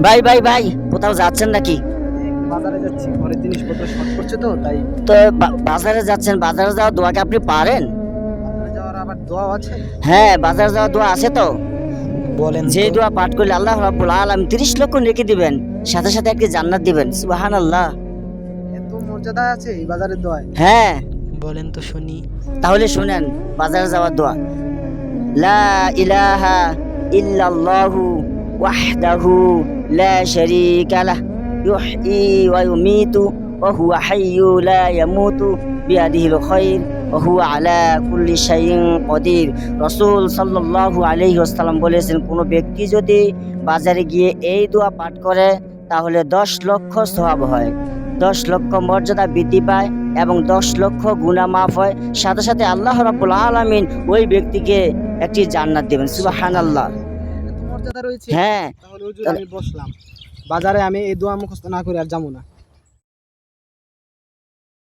ভাই ভাই ভাই, কোথাও যাচ্ছেন নাকি? বাজারে যাচ্ছি, ঘরের জিনিসপত্র শর্ট করছে তো তাই। তো বাজারে যাচ্ছেন, বাজারে যাওয়ার দোয়া কি আপনি পারেন? বাজারে যাওয়ার আবার দোয়া আছে? হ্যাঁ, বাজারে যাওয়ার দোয়া আছে তো। বলেন যে তো। দোয়া পাঠ করলে আল্লাহ রাব্বুল আলামিন 30 লক্ষ নেকি দিবেন, সাথে সাথে একটি জান্নাত দিবেন। সুবহানাল্লাহ। এত মর্যাদা আছে এই বাজারের দোয়ায়? হ্যাঁ, বলেন তো শুনি। তাহলে শুনেন বাজারে যাওয়ার দোয়া। লা ইলাহা ইল্লাল্লাহু ওয়াহদাহু লা শারীকা লাহ ইউহয়ী ওয়া ইউমীতু ওয়া হুয়া হাইয়্যু লা ইয়ামুতু বিয়াদিহিল খায়র ওয়া হুয়া আলা কুল্লি শাইইন কদির। রাসূল সাল্লাল্লাহু আলাইহি ওয়াসাল্লাম বলেছেন, কোনো ব্যক্তি যদি বাজারে গিয়ে এই দোয়া পাঠ করে তাহলে 10 লক্ষ সওয়াব হয়, 10 লক্ষ মর্যাদা বৃদ্ধি পায় এবং 10 লক্ষ গুনাহ মাফ হয়। সাথে সাথে আল্লাহ রাব্বুল আলামিন ওই ব্যক্তিকে একটি জান্নাত দেবেন। সুবহানাল্লাহ। এত মর্যাদা রয়েছে? হ্যাঁ, তাহলে হুজুর আমি বসলাম, বাজারে আমি এই দোয়া মুখস্থ না করে আর যাবো না।